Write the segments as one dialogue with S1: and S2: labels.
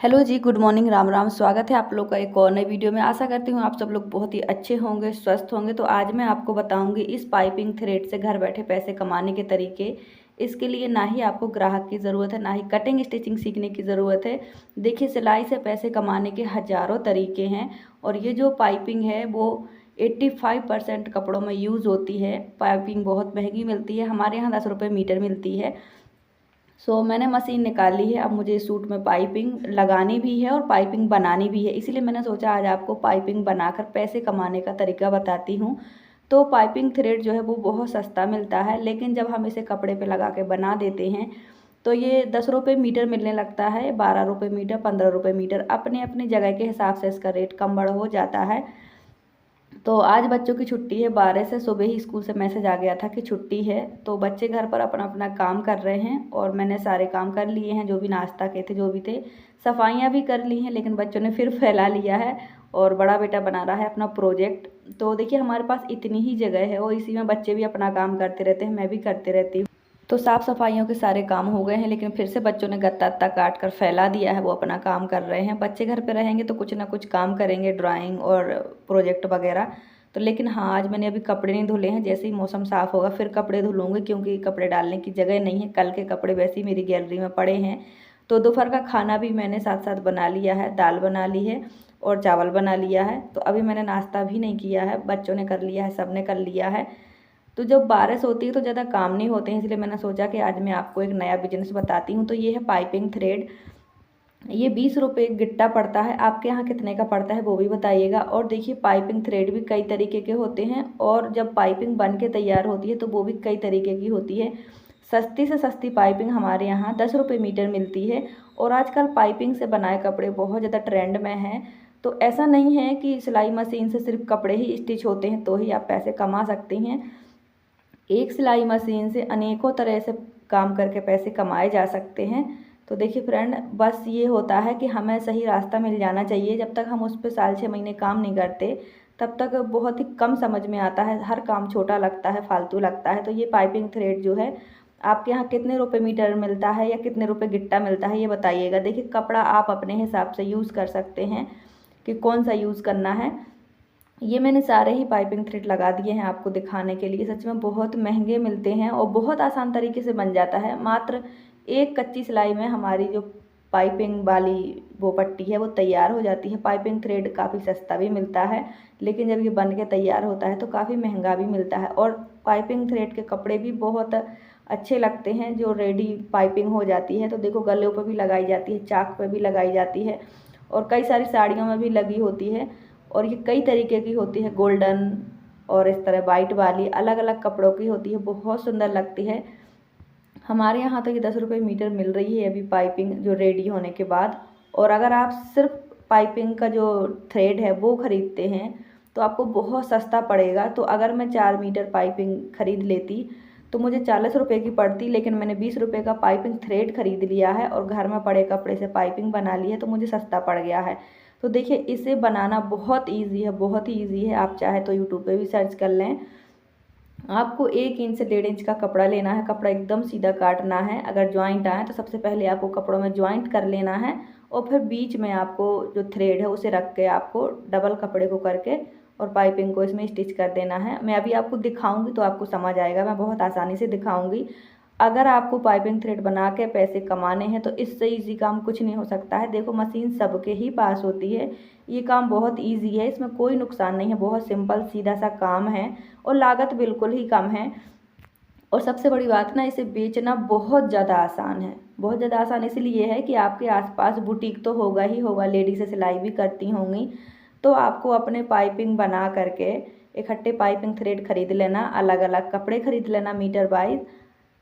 S1: Hello जी, good morning, Ram Ram. स्वागत है आप लोग का एक और नई वीडियो में। आशा करती हूँ आप सब लोग बहुत ही अच्छे होंगे, स्वस्थ होंगे। तो आज मैं आपको बताऊंगी इस पाइपिंग थ्रेड से घर बैठे पैसे कमाने के तरीके। इसके लिए ना ही आपको ग्राहक की ज़रूरत है, ना ही कटिंग स्टिचिंग सीखने की ज़रूरत है। देखिए, सिलाई से पैसे कमाने के हज़ारों तरीके हैं और ये जो पाइपिंग है वो 85% कपड़ों में यूज़ होती है। पाइपिंग बहुत महंगी मिलती है, हमारे यहाँ 10 रुपये मीटर मिलती है। मैंने मशीन निकाल ली है। अब मुझे इस सूट में पाइपिंग लगानी भी है और पाइपिंग बनानी भी है, इसीलिए मैंने सोचा आज आपको पाइपिंग बनाकर पैसे कमाने का तरीका बताती हूँ। तो पाइपिंग थ्रेड जो है वो बहुत सस्ता मिलता है, लेकिन जब हम इसे कपड़े पे लगा के बना देते हैं तो ये 10 रुपये मीटर मिलने लगता है, 12 रुपये मीटर, 15 रुपये मीटर, अपनी अपनी जगह के हिसाब से इसका रेट कम बढ़ हो जाता है। तो आज बच्चों की छुट्टी है, 12 से सुबह ही स्कूल से मैसेज आ गया था कि छुट्टी है। तो बच्चे घर पर अपना अपना काम कर रहे हैं और मैंने सारे काम कर लिए हैं, जो भी नाश्ता के थे, जो भी थे। सफाइयाँ भी कर ली हैं, लेकिन बच्चों ने फिर फैला लिया है और बड़ा बेटा बना रहा है अपना प्रोजेक्ट। तो देखिए, हमारे पास इतनी ही जगह है और इसी में बच्चे भी अपना काम करते रहते हैं, मैं भी करते रहती हूँ। तो साफ़ सफाइयों के सारे काम हो गए हैं, लेकिन फिर से बच्चों ने गत्ता वत्ता काट कर फैला दिया है, वो अपना काम कर रहे हैं। बच्चे घर पे रहेंगे तो कुछ ना कुछ काम करेंगे, ड्राइंग और प्रोजेक्ट वगैरह। तो लेकिन हाँ, आज मैंने अभी कपड़े नहीं धुले हैं, जैसे ही मौसम साफ़ होगा फिर कपड़े धुलूँगी, क्योंकि कपड़े डालने की जगह नहीं है। कल के कपड़े वैसे ही मेरी गैलरी में पड़े हैं। तो दोपहर का खाना भी मैंने साथ साथ बना लिया है, दाल बना ली है और चावल बना लिया है। तो अभी मैंने नाश्ता भी नहीं किया है, बच्चों ने कर लिया है, सब ने कर लिया है। तो जब बारिश होती है तो ज़्यादा काम नहीं होते हैं, इसलिए मैंने सोचा कि आज मैं आपको एक नया बिजनेस बताती हूँ। तो ये है पाइपिंग थ्रेड। ये 20 रुपये गिट्टा पड़ता है, आपके यहाँ कितने का पड़ता है वो भी बताइएगा। और देखिए, पाइपिंग थ्रेड भी कई तरीके के होते हैं और जब पाइपिंग बन के तैयार होती है तो वो भी कई तरीके की होती है। सस्ती से सस्ती पाइपिंग हमारे यहाँ 10 रुपये मीटर मिलती है और आजकल पाइपिंग से बनाए कपड़े बहुत ज़्यादा ट्रेंड में हैं। तो ऐसा नहीं है कि सिलाई मशीन से सिर्फ कपड़े ही स्टिच होते हैं तो ही आप पैसे कमा सकती हैं। एक सिलाई मशीन से अनेकों तरह से काम करके पैसे कमाए जा सकते हैं। तो देखिए फ्रेंड, बस ये होता है कि हमें सही रास्ता मिल जाना चाहिए। जब तक हम उस पर साल 6 महीने काम नहीं करते तब तक बहुत ही कम समझ में आता है, हर काम छोटा लगता है, फालतू लगता है। तो ये पाइपिंग थ्रेड जो है, आपके यहाँ कितने रुपए मीटर मिलता है या कितने रुपए गिट्टा मिलता है ये बताइएगा। देखिए, कपड़ा आप अपने हिसाब से यूज़ कर सकते हैं कि कौन सा यूज़ करना है। ये मैंने सारे ही पाइपिंग थ्रेड लगा दिए हैं आपको दिखाने के लिए। सच में बहुत महंगे मिलते हैं और बहुत आसान तरीके से बन जाता है। मात्र एक कच्ची सिलाई में हमारी जो पाइपिंग वाली वो पट्टी है वो तैयार हो जाती है। पाइपिंग थ्रेड काफ़ी सस्ता भी मिलता है, लेकिन जब ये बन के तैयार होता है तो काफ़ी महंगा भी मिलता है। और पाइपिंग थ्रेड के कपड़े भी बहुत अच्छे लगते हैं जो रेडी पाइपिंग हो जाती है। तो देखो, गलों पर भी लगाई जाती है, चाक पर भी लगाई जाती है और कई सारी साड़ियों में भी लगी होती है। और ये कई तरीके की होती है, गोल्डन और इस तरह वाइट वाली, अलग अलग कपड़ों की होती है, बहुत सुंदर लगती है। हमारे यहाँ तो ये 10 रुपये मीटर मिल रही है अभी पाइपिंग जो रेडी होने के बाद। और अगर आप सिर्फ पाइपिंग का जो थ्रेड है वो ख़रीदते हैं तो आपको बहुत सस्ता पड़ेगा। तो अगर मैं 4 मीटर पाइपिंग ख़रीद लेती तो मुझे 40 रुपये की पड़ती, लेकिन मैंने 20 रुपये का पाइपिंग थ्रेड ख़रीद लिया है और घर में पड़े कपड़े से पाइपिंग बना ली है, तो मुझे सस्ता पड़ गया है। तो देखिए, इसे बनाना बहुत ईजी है, बहुत ही ईजी है। आप चाहे तो यूट्यूब पे भी सर्च कर लें। आपको 1 इंच से 1.5 इंच का कपड़ा लेना है, कपड़ा एकदम सीधा काटना है। अगर ज्वाइंट आए तो सबसे पहले आपको कपड़ों में ज्वाइंट कर लेना है और फिर बीच में आपको जो थ्रेड है उसे रख के आपको डबल कपड़े को करके और पाइपिंग को इसमें स्टिच कर देना है। मैं अभी आपको दिखाऊंगी तो आपको समझ आएगा, मैं बहुत आसानी से दिखाऊंगी। अगर आपको पाइपिंग थ्रेड बना के पैसे कमाने हैं तो इससे ईजी काम कुछ नहीं हो सकता है। देखो, मशीन सबके ही पास होती है, ये काम बहुत ईजी है, इसमें कोई नुकसान नहीं है, बहुत सिंपल सीधा सा काम है और लागत बिल्कुल ही कम है। और सबसे बड़ी बात ना, इसे बेचना बहुत ज़्यादा आसान है। बहुत ज़्यादा आसान इसलिए है कि आपके आसपास बुटीक तो होगा ही होगा, लेडीज़ सिलाई भी करती होंगी। तो आपको अपने पाइपिंग बना करके इकट्ठे पाइपिंग थ्रेड खरीद लेना, अलग अलग कपड़े खरीद लेना मीटर वाइज,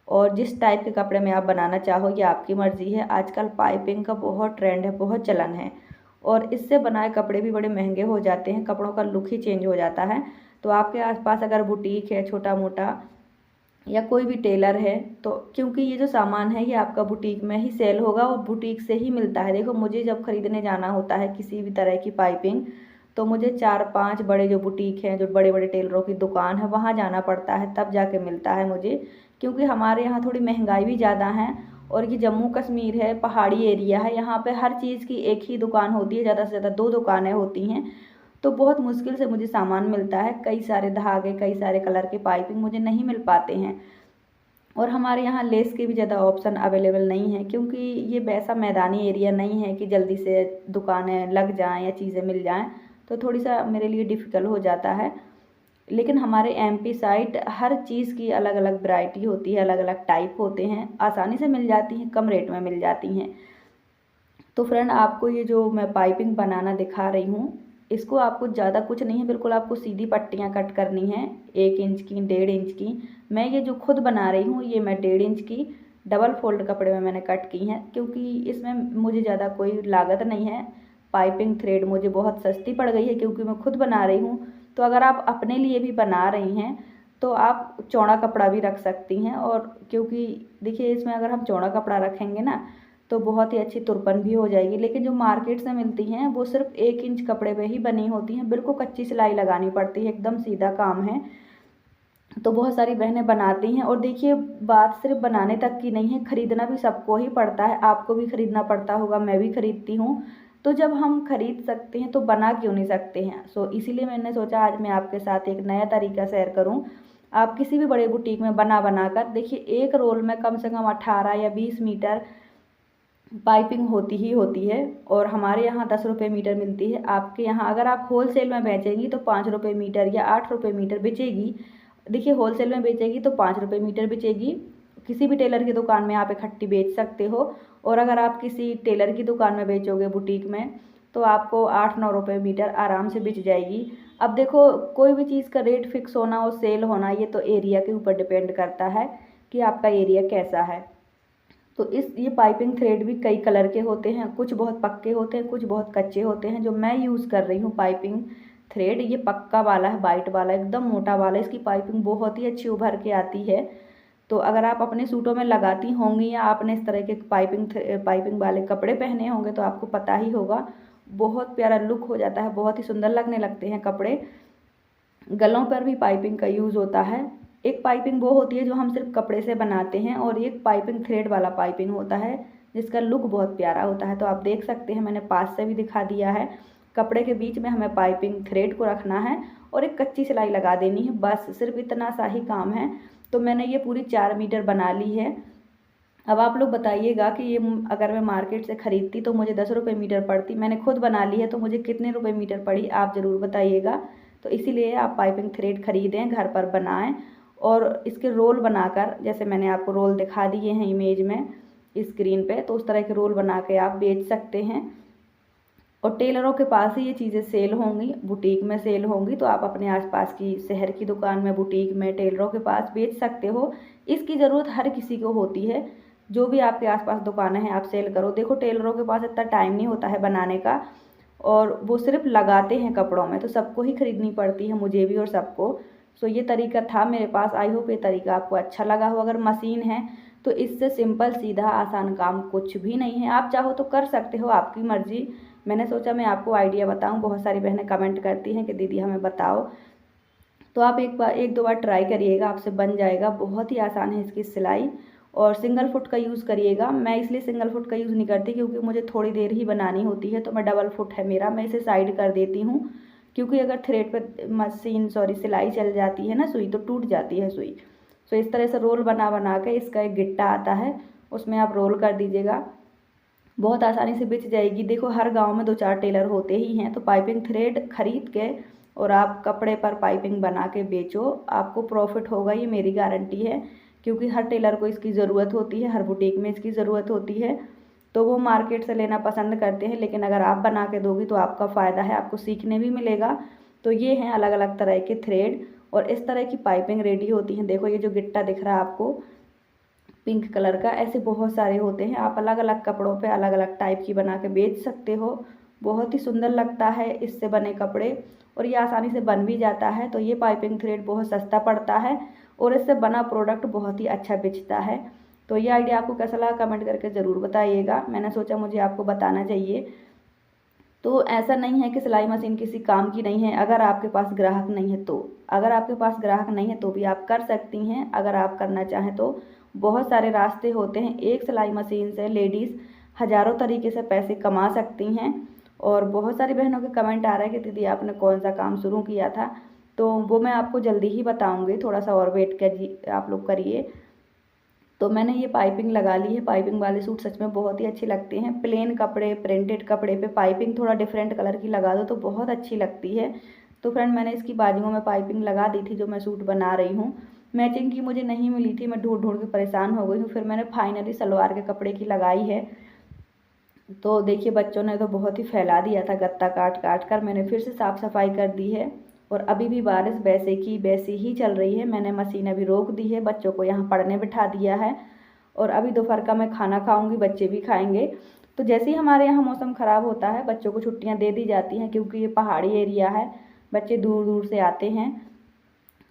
S1: और जिस टाइप के कपड़े में आप बनाना चाहो ये आपकी मर्ज़ी है। आजकल पाइपिंग का बहुत ट्रेंड है, बहुत चलन है और इससे बनाए कपड़े भी बड़े महंगे हो जाते हैं, कपड़ों का लुक ही चेंज हो जाता है। तो आपके आसपास अगर बुटीक है छोटा मोटा या कोई भी टेलर है, तो क्योंकि ये जो सामान है ये आपका बुटीक में ही सेल होगा और बुटीक से ही मिलता है। देखो, मुझे जब ख़रीदने जाना होता है किसी भी तरह की पाइपिंग तो मुझे 4-5 बड़े जो बुटीक हैं, जो बड़े बड़े टेलरों की दुकान है, वहाँ जाना पड़ता है, तब जाके मिलता है मुझे। क्योंकि हमारे यहाँ थोड़ी महंगाई भी ज़्यादा है और ये जम्मू कश्मीर है, पहाड़ी एरिया है, यहाँ पे हर चीज़ की एक ही दुकान होती है, ज़्यादा से ज़्यादा 2 दुकानें होती हैं। तो बहुत मुश्किल से मुझे सामान मिलता है, कई सारे धागे, कई सारे कलर के पाइपिंग मुझे नहीं मिल पाते हैं। और हमारे यहाँ लेस के भी ज़्यादा ऑप्शन अवेलेबल नहीं है, क्योंकि ये वैसा मैदानी एरिया नहीं है कि जल्दी से दुकानें लग जाएँ या चीज़ें मिल जाएँ, तो थोड़ी सा मेरे लिए डिफ़िकल्ट हो जाता है। लेकिन हमारे एमपी साइड हर चीज़ की अलग अलग वैरायटी होती है, अलग अलग टाइप होते हैं, आसानी से मिल जाती हैं, कम रेट में मिल जाती हैं। तो फ्रेंड, आपको ये जो मैं पाइपिंग बनाना दिखा रही हूँ, इसको आपको ज़्यादा कुछ नहीं है, बिल्कुल आपको सीधी पट्टियाँ कट करनी हैं, 1 इंच की, 1.5 इंच की। मैं ये जो खुद बना रही हूँ, ये मैं 1.5 इंच की डबल फोल्ड कपड़े में मैंने कट की हैं, क्योंकि इसमें मुझे ज़्यादा कोई लागत नहीं है। पाइपिंग थ्रेड मुझे बहुत सस्ती पड़ गई है, क्योंकि मैं खुद बना रही हूँ। तो अगर आप अपने लिए भी बना रही हैं तो आप चौड़ा कपड़ा भी रख सकती हैं, और क्योंकि देखिए, इसमें अगर हम चौड़ा कपड़ा रखेंगे ना तो बहुत ही अच्छी तुरपन भी हो जाएगी। लेकिन जो मार्केट से मिलती हैं वो सिर्फ 1 इंच कपड़े पे ही बनी होती हैं, बिल्कुल कच्ची सिलाई लगानी पड़ती है, एकदम सीधा काम है। तो बहुत सारी बहनें बनाती हैं, और देखिए, बात सिर्फ बनाने तक की नहीं है, ख़रीदना भी सबको ही पड़ता है, आपको भी ख़रीदना पड़ता होगा, मैं भी ख़रीदती हूँ। तो जब हम ख़रीद सकते हैं तो बना क्यों नहीं सकते हैं। इसीलिए मैंने सोचा आज मैं आपके साथ एक नया तरीका शेयर करूँ। आप किसी भी बड़े बुटीक में बना कर देखिए, एक रोल में कम से कम 18 या 20 मीटर पाइपिंग होती ही होती है, और हमारे यहाँ 10 रुपये मीटर मिलती है। आपके यहाँ अगर आप होल सेल में बेचेंगी तो 5 रुपये मीटर या 8 रुपये मीटर बेचेगी। देखिए, होल सेल में बेचेगी तो 5 रुपये मीटर बेचेगी। किसी भी टेलर की दुकान में आप इकट्ठी बेच सकते हो, और अगर आप किसी टेलर की दुकान में बेचोगे बुटीक में तो आपको 8-9 रुपये मीटर आराम से बिक जाएगी। अब देखो, कोई भी चीज़ का रेट फिक्स होना और सेल होना, ये तो एरिया के ऊपर डिपेंड करता है कि आपका एरिया कैसा है। तो ये पाइपिंग थ्रेड भी कई कलर के होते हैं, कुछ बहुत पक्के होते हैं, कुछ बहुत कच्चे होते हैं। जो मैं यूज़ कर रही हूँ पाइपिंग थ्रेड, ये पक्का वाला है, वाइट वाला, एकदम मोटा वाला। इसकी पाइपिंग बहुत ही अच्छी उभर के आती है। तो अगर आप अपने सूटों में लगाती होंगी या आपने इस तरह के पाइपिंग वाले कपड़े पहने होंगे तो आपको पता ही होगा, बहुत प्यारा लुक हो जाता है, बहुत ही सुंदर लगने लगते हैं कपड़े। गलों पर भी पाइपिंग का यूज़ होता है। एक पाइपिंग वो होती है जो हम सिर्फ कपड़े से बनाते हैं, और एक पाइपिंग थ्रेड वाला पाइपिंग होता है जिसका लुक बहुत प्यारा होता है। तो आप देख सकते हैं, मैंने पास से भी दिखा दिया है। कपड़े के बीच में हमें पाइपिंग थ्रेड को रखना है और एक कच्ची सिलाई लगा देनी है, बस सिर्फ इतना सा ही काम है। तो मैंने ये पूरी 4 मीटर बना ली है। अब आप लोग बताइएगा कि ये अगर मैं मार्केट से ख़रीदती तो मुझे 10 रुपये मीटर पड़ती, मैंने खुद बना ली है तो मुझे कितने रुपए मीटर पड़ी, आप ज़रूर बताइएगा। तो इसीलिए आप पाइपिंग थ्रेड ख़रीदें, घर पर बनाएं, और इसके रोल बनाकर, जैसे मैंने आपको रोल दिखा दिए हैं इमेज में स्क्रीन पे, तो उस तरह के रोल बना के आप बेच सकते हैं। और टेलरों के पास ही ये चीज़ें सेल होंगी, बुटीक में सेल होंगी, तो आप अपने आसपास की शहर की दुकान में, बुटीक में, टेलरों के पास बेच सकते हो। इसकी ज़रूरत हर किसी को होती है, जो भी आपके आसपास दुकानें हैं आप सेल करो। देखो, टेलरों के पास इतना टाइम नहीं होता है बनाने का, और वो सिर्फ लगाते हैं कपड़ों में, तो सबको ही खरीदनी पड़ती है, मुझे भी और सबको। ये तरीका था मेरे पास, आई होप ये तरीका आपको अच्छा लगा हो। अगर मशीन है तो इससे सिंपल सीधा आसान काम कुछ भी नहीं है, आप चाहो तो कर सकते हो, आपकी मर्ज़ी। मैंने सोचा मैं आपको आइडिया बताऊं, बहुत सारी बहनें कमेंट करती हैं कि दीदी हमें बताओ, तो आप एक दो बार ट्राई करिएगा, आपसे बन जाएगा। बहुत ही आसान है इसकी सिलाई, और सिंगल फुट का यूज़ करिएगा। मैं इसलिए सिंगल फुट का यूज़ नहीं करती क्योंकि मुझे थोड़ी देर ही बनानी होती है, तो मैं डबल फुट है मेरा, मैं इसे साइड कर देती हूँ। क्योंकि अगर थ्रेड पे सिलाई चल जाती है ना, सुई, तो टूट जाती है सुई। इस तरह से रोल बना के, इसका एक गिट्टा आता है, उसमें आप रोल कर दीजिएगा, बहुत आसानी से बिछ जाएगी। देखो, हर गांव में 2-4 टेलर होते ही हैं, तो पाइपिंग थ्रेड खरीद के और आप कपड़े पर पाइपिंग बना के बेचो, आपको प्रॉफिट होगा, ये मेरी गारंटी है। क्योंकि हर टेलर को इसकी ज़रूरत होती है, हर बुटीक में इसकी ज़रूरत होती है, तो वो मार्केट से लेना पसंद करते हैं। लेकिन अगर आप बना के दोगी तो आपका फ़ायदा है, आपको सीखने भी मिलेगा। तो ये हैं अलग अलग तरह के थ्रेड, और इस तरह की पाइपिंग रेडी होती हैं। देखो, ये जो गिट्टा दिख रहा है आपको पिंक कलर का, ऐसे बहुत सारे होते हैं, आप अलग अलग कपड़ों पे अलग अलग टाइप की बना के बेच सकते हो। बहुत ही सुंदर लगता है इससे बने कपड़े, और ये आसानी से बन भी जाता है। तो ये पाइपिंग थ्रेड बहुत सस्ता पड़ता है, और इससे बना प्रोडक्ट बहुत ही अच्छा बिकता है। तो ये आइडिया आपको कैसा लगा कमेंट करके ज़रूर बताइएगा। मैंने सोचा मुझे आपको बताना चाहिए। तो ऐसा नहीं है कि सिलाई मशीन किसी काम की नहीं है अगर आपके पास ग्राहक नहीं है तो। अगर आपके पास ग्राहक नहीं है तो भी आप कर सकती हैं, अगर आप करना चाहें तो। बहुत सारे रास्ते होते हैं, एक सिलाई मशीन से लेडीज़ हज़ारों तरीके से पैसे कमा सकती हैं। और बहुत सारी बहनों के कमेंट आ रहे हैं कि दीदी आपने कौन सा काम शुरू किया था, तो वो मैं आपको जल्दी ही बताऊँगी, थोड़ा सा और वेट करिए, आप लोग करिए। तो मैंने ये पाइपिंग लगा ली है। पाइपिंग वाले सूट सच में बहुत ही अच्छे लगते हैं। प्लेन कपड़े, प्रिंटेड कपड़े पे पाइपिंग थोड़ा डिफरेंट कलर की लगा दो तो बहुत अच्छी लगती है। तो फ्रेंड मैंने इसकी बाजुओं में पाइपिंग लगा दी थी जो मैं सूट बना रही हूँ। मैचिंग की मुझे नहीं मिली थी, मैं ढूंढ ढूंढ के परेशान हो गई हूँ। फिर मैंने फाइनली सलवार के कपड़े की लगाई है। तो देखिए बच्चों ने तो बहुत ही फैला दिया था, गत्ता काट काट कर। मैंने फिर से साफ़ सफाई कर दी है। और अभी भी बारिश वैसे की वैसी ही चल रही है। मैंने मशीन अभी रोक दी है, बच्चों को यहाँ पढ़ने बिठा दिया है। और अभी दोपहर का मैं खाना खाऊंगी, बच्चे भी खाएंगे। तो जैसे ही हमारे यहाँ मौसम ख़राब होता है बच्चों को छुट्टियाँ दे दी जाती हैं, क्योंकि ये पहाड़ी एरिया है, बच्चे दूर दूर से आते हैं।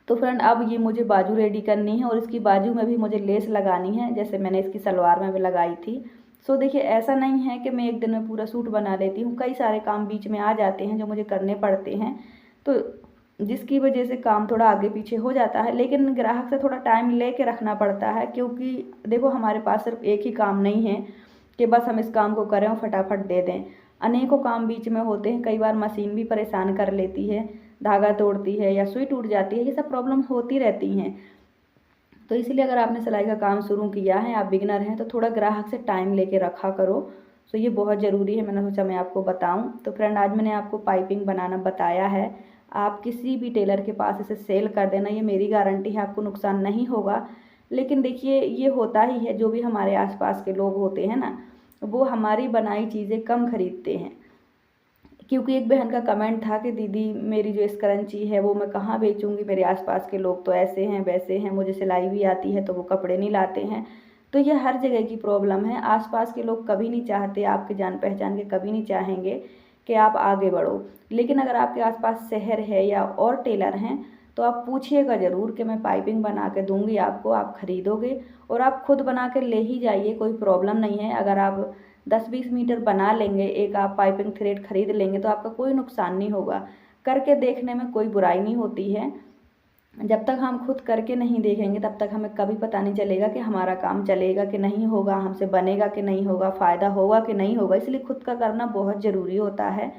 S1: तो फ्रेंड अब ये मुझे बाजू रेडी करनी है और इसकी बाजू में भी मुझे लेस लगानी है, जैसे मैंने इसकी सलवार में भी लगाई थी। सो देखिए ऐसा नहीं है कि मैं एक दिन में पूरा सूट बना लेती हूँ, कई सारे काम बीच में आ जाते हैं जो मुझे करने पड़ते हैं। तो जिसकी वजह से काम थोड़ा आगे पीछे हो जाता है, लेकिन ग्राहक से थोड़ा टाइम ले के रखना पड़ता है। क्योंकि देखो हमारे पास सिर्फ एक ही काम नहीं है कि बस हम इस काम को करें और फटाफट दे दें। अनेकों काम बीच में होते हैं, कई बार मशीन भी परेशान कर लेती है, धागा तोड़ती है या सुई टूट जाती है, ये सब प्रॉब्लम होती रहती हैं। तो इसलिए अगर आपने सिलाई का काम शुरू किया है, आप बिगनर हैं, तो थोड़ा ग्राहक से टाइम लेके रखा करो। तो ये बहुत ज़रूरी है, मैंने सोचा मैं आपको बताऊं। तो फ्रेंड आज मैंने आपको पाइपिंग बनाना बताया है। आप किसी भी टेलर के पास इसे सेल कर देना, ये मेरी गारंटी है, आपको नुकसान नहीं होगा। लेकिन देखिए ये होता ही है, जो भी हमारे आसपास के लोग होते हैं ना, वो हमारी बनाई चीज़ें कम खरीदते हैं। क्योंकि एक बहन का कमेंट था कि दीदी मेरी जो स्क्रंची है वो मैं कहाँ बेचूंगी, मेरे आसपास के लोग तो ऐसे हैं वैसे हैं, मुझे सिलाई भी आती है तो वो कपड़े नहीं लाते हैं। तो ये हर जगह की प्रॉब्लम है, आसपास के लोग कभी नहीं चाहते, आपके जान पहचान के कभी नहीं चाहेंगे कि आप आगे बढ़ो। लेकिन अगर आपके आसपास शहर है या और टेलर हैं तो आप पूछिएगा ज़रूर कि मैं पाइपिंग बना के दूंगी आपको, आप खरीदोगे और आप खुद बना के ले ही जाइए, कोई प्रॉब्लम नहीं है। अगर आप 10-20 मीटर बना लेंगे, एक आप पाइपिंग थ्रेड खरीद लेंगे तो आपका कोई नुकसान नहीं होगा। करके देखने में कोई बुराई नहीं होती है। जब तक हम खुद करके नहीं देखेंगे तब तक हमें कभी पता नहीं चलेगा कि हमारा काम चलेगा कि नहीं होगा, हमसे बनेगा कि नहीं होगा, फ़ायदा होगा कि नहीं होगा। इसलिए खुद का करना बहुत ज़रूरी होता है।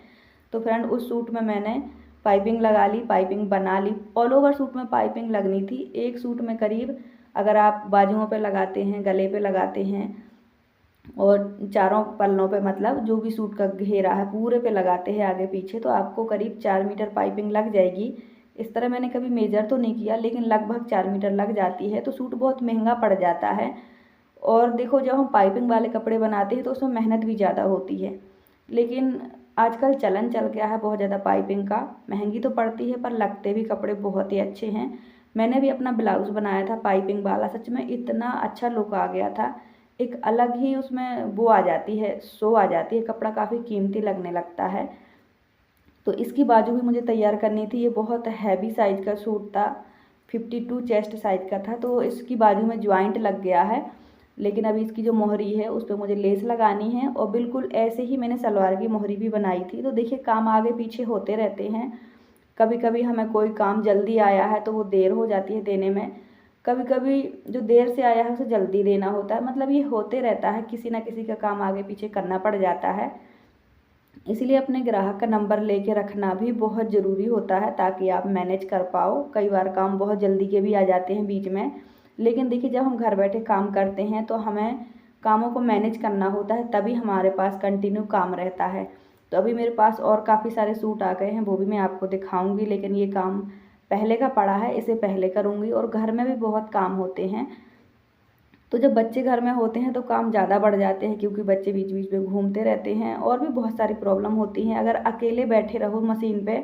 S1: तो फ्रेंड उस सूट में मैंने पाइपिंग लगा ली, पाइपिंग बना ली। ऑल ओवर सूट में पाइपिंग लगनी थी। एक सूट में करीब, अगर आप बाजुओं पे लगाते हैं, गले पे लगाते हैं और चारों पल्लों पे, मतलब जो भी सूट का घेरा है पूरे पे लगाते हैं आगे पीछे, तो आपको करीब 4 मीटर पाइपिंग लग जाएगी। इस तरह मैंने कभी मेजर तो नहीं किया, लेकिन लगभग 4 मीटर लग जाती है। तो सूट बहुत महंगा पड़ जाता है। और देखो जब हम पाइपिंग वाले कपड़े बनाते हैं तो उसमें मेहनत भी ज़्यादा होती है। लेकिन आजकल चलन चल गया है बहुत ज़्यादा पाइपिंग का, महंगी तो पड़ती है पर लगते भी कपड़े बहुत ही अच्छे हैं। मैंने भी अपना ब्लाउज़ बनाया था पाइपिंग वाला, सच में इतना अच्छा लुक आ गया था, एक अलग ही उसमें वो आ जाती है, शो आ जाती है, कपड़ा काफ़ी कीमती लगने लगता है। तो इसकी बाजू भी मुझे तैयार करनी थी। ये बहुत हैवी साइज़ का सूट था, 52 चेस्ट साइज़ का था। तो इसकी बाजू में ज्वाइंट लग गया है, लेकिन अभी इसकी जो मोहरी है उस पर मुझे लेस लगानी है। और बिल्कुल ऐसे ही मैंने सलवार की मोहरी भी बनाई थी। तो देखिए काम आगे पीछे होते रहते हैं। कभी कभी हमें कोई काम जल्दी आया है तो वो देर हो जाती है देने में, कभी कभी जो देर से आया है उसे जल्दी देना होता है। मतलब ये होते रहता है, किसी ना किसी का काम आगे पीछे करना पड़ जाता है। इसलिए अपने ग्राहक का नंबर लेके रखना भी बहुत ज़रूरी होता है, ताकि आप मैनेज कर पाओ। कई बार काम बहुत जल्दी के भी आ जाते हैं बीच में, लेकिन देखिए जब हम घर बैठे काम करते हैं तो हमें कामों को मैनेज करना होता है, तभी हमारे पास कंटिन्यू काम रहता है। तो अभी मेरे पास और काफ़ी सारे सूट आ गए हैं, वो भी मैं आपको दिखाऊंगी। लेकिन ये काम पहले का पड़ा है, इसे पहले करूँगी। और घर में भी बहुत काम होते हैं। तो जब बच्चे घर में होते हैं तो काम ज़्यादा बढ़ जाते हैं, क्योंकि बच्चे बीच बीच में घूमते रहते हैं और भी बहुत सारी प्रॉब्लम होती हैं। अगर अकेले बैठे रहो मशीन पे,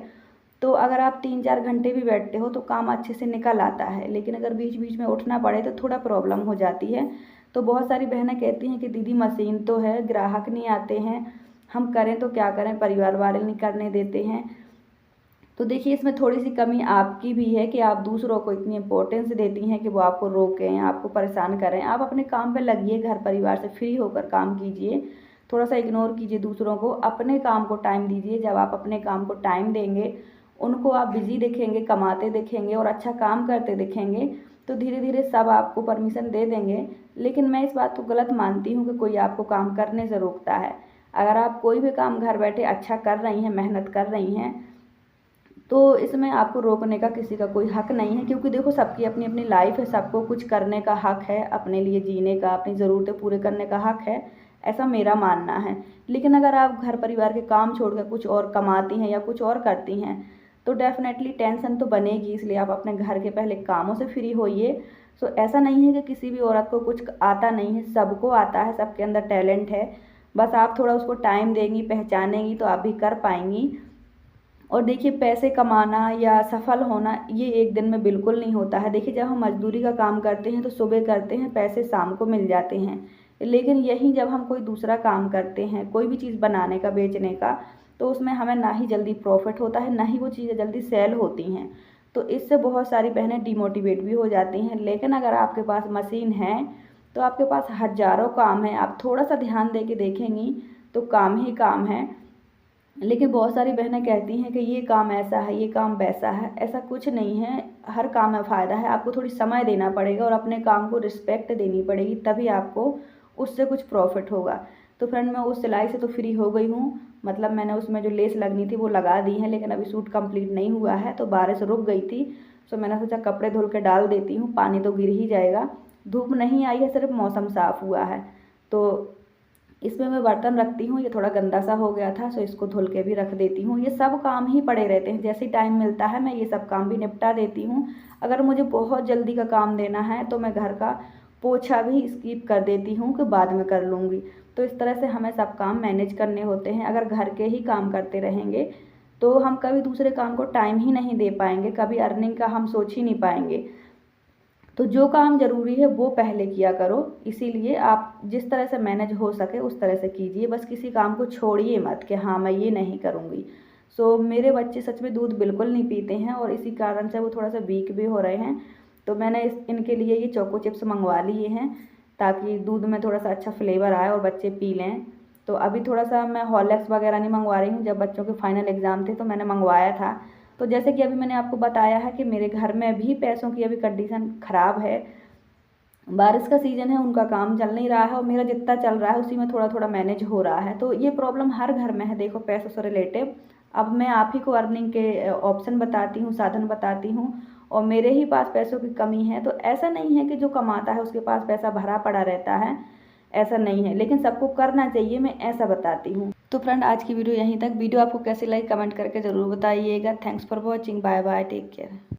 S1: तो अगर आप 3-4 घंटे भी बैठते हो तो काम अच्छे से निकल आता है। लेकिन अगर बीच बीच में उठना पड़े तो थोड़ा प्रॉब्लम हो जाती है। तो बहुत सारी बहनें कहती हैं कि दीदी मशीन तो है, ग्राहक नहीं आते हैं, हम करें तो क्या करें, परिवार वाले नहीं करने देते हैं। तो देखिए इसमें थोड़ी सी कमी आपकी भी है कि आप दूसरों को इतनी इम्पोर्टेंस देती हैं कि वो आपको रोकें, आपको परेशान करें। आप अपने काम पे लगिए, घर परिवार से फ्री होकर काम कीजिए। थोड़ा सा इग्नोर कीजिए दूसरों को, अपने काम को टाइम दीजिए। जब आप अपने काम को टाइम देंगे, उनको आप बिजी दिखेंगे, कमाते दिखेंगे और अच्छा काम करते दिखेंगे, तो धीरे धीरे सब आपको परमिशन दे देंगे। लेकिन मैं इस बात को गलत मानती हूँ कि कोई आपको काम करने से रोकता है। अगर आप कोई भी काम घर बैठे अच्छा कर रही हैं, मेहनत कर रही हैं, तो इसमें आपको रोकने का किसी का कोई हक नहीं है, क्योंकि देखो सबकी अपनी अपनी लाइफ है, सबको कुछ करने का हक है, अपने लिए जीने का, अपनी ज़रूरतें पूरे करने का हक है, ऐसा मेरा मानना है। लेकिन अगर आप घर परिवार के काम छोड़कर कुछ और कमाती हैं या कुछ और करती हैं, तो डेफ़िनेटली टेंशन तो बनेगी, इसलिए आप अपने घर के पहले कामों से फ्री होइए। सो ऐसा नहीं है कि किसी भी औरत को कुछ आता नहीं है, सबको आता है, सबके अंदर टैलेंट है। बस आप थोड़ा उसको टाइम देंगी, पहचानेंगी, तो आप भी कर पाएंगी। और देखिए, पैसे कमाना या सफल होना ये एक दिन में बिल्कुल नहीं होता है। देखिए, जब हम मजदूरी का काम करते हैं तो सुबह करते हैं, पैसे शाम को मिल जाते हैं। लेकिन यही जब हम कोई दूसरा काम करते हैं, कोई भी चीज़ बनाने का, बेचने का, तो उसमें हमें ना ही जल्दी प्रॉफिट होता है, ना ही वो चीज़ें जल्दी सेल होती हैं। तो इससे बहुत सारी बहनें डिमोटिवेट भी हो जाती हैं। लेकिन अगर आपके पास मशीन है, तो आपके पास हज़ारों काम हैं, आप थोड़ा सा ध्यान दे के देखेंगी तो काम ही काम है। लेकिन बहुत सारी बहनें कहती हैं कि ये काम ऐसा है, ये काम वैसा है। ऐसा कुछ नहीं है, हर काम में फ़ायदा है। आपको थोड़ी समय देना पड़ेगा और अपने काम को रिस्पेक्ट देनी पड़ेगी, तभी आपको उससे कुछ प्रॉफिट होगा। तो फ्रेंड, मैं उस सिलाई से तो फ्री हो गई हूँ, मतलब मैंने उसमें जो लेस लगनी थी वो लगा दी है, लेकिन अभी सूट कंप्लीट नहीं हुआ है, तो बारिश रुक गई थी। तो मैंने सोचा कपड़े धुल के डाल देती हूँ, पानी तो गिर ही जाएगा। धूप नहीं आई है, सिर्फ मौसम साफ़ हुआ है। तो इसमें मैं बर्तन रखती हूँ, ये थोड़ा गंदा सा हो गया था, सो इसको धुल के भी रख देती हूँ। ये सब काम ही पड़े रहते हैं, जैसे टाइम मिलता है मैं ये सब काम भी निपटा देती हूँ। अगर मुझे बहुत जल्दी का काम देना है तो मैं घर का पोछा भी स्किप कर देती हूँ कि बाद में कर लूँगी। तो इस तरह से हमें सब काम मैनेज करने होते हैं। अगर घर के ही काम करते रहेंगे तो हम कभी दूसरे काम को टाइम ही नहीं दे पाएंगे, कभी अर्निंग का हम सोच ही नहीं पाएंगे। तो जो काम ज़रूरी है वो पहले किया करो। इसीलिए आप जिस तरह से मैनेज हो सके उस तरह से कीजिए, बस किसी काम को छोड़िए मत कि हाँ मैं ये नहीं करूँगी। सो मेरे बच्चे सच में दूध बिल्कुल नहीं पीते हैं और इसी कारण से वो थोड़ा सा वीक भी हो रहे हैं। तो मैंने इनके लिए ये चोको चिप्स मंगवा लिए हैं, ताकि दूध में थोड़ा सा अच्छा फ्लेवर आए और बच्चे पी लें। तो अभी थोड़ा सा मैं हॉर्लिक्स वगैरह नहीं मंगवा रही हूँ, जब बच्चों के फाइनल एग्ज़ाम थे तो मैंने मंगवाया था। तो जैसे कि अभी मैंने आपको बताया है कि मेरे घर में भी पैसों की अभी कंडीशन ख़राब है, बारिश का सीज़न है, उनका काम चल नहीं रहा है और मेरा जितना चल रहा है उसी में थोड़ा थोड़ा मैनेज हो रहा है। तो ये प्रॉब्लम हर घर में है, देखो, पैसों से रिलेटेड। अब मैं आप ही को अर्निंग के ऑप्शन बताती हूँ, साधन बताती हूँ, और मेरे ही पास पैसों की कमी है। तो ऐसा नहीं है कि जो कमाता है उसके पास पैसा भरा पड़ा रहता है, ऐसा नहीं है, लेकिन सबको करना चाहिए, मैं ऐसा बताती हूँ। तो फ्रेंड, आज की वीडियो यहीं तक। वीडियो आपको कैसी लगी कमेंट करके ज़रूर बताइएगा। Thanks for watching, bye bye, take care.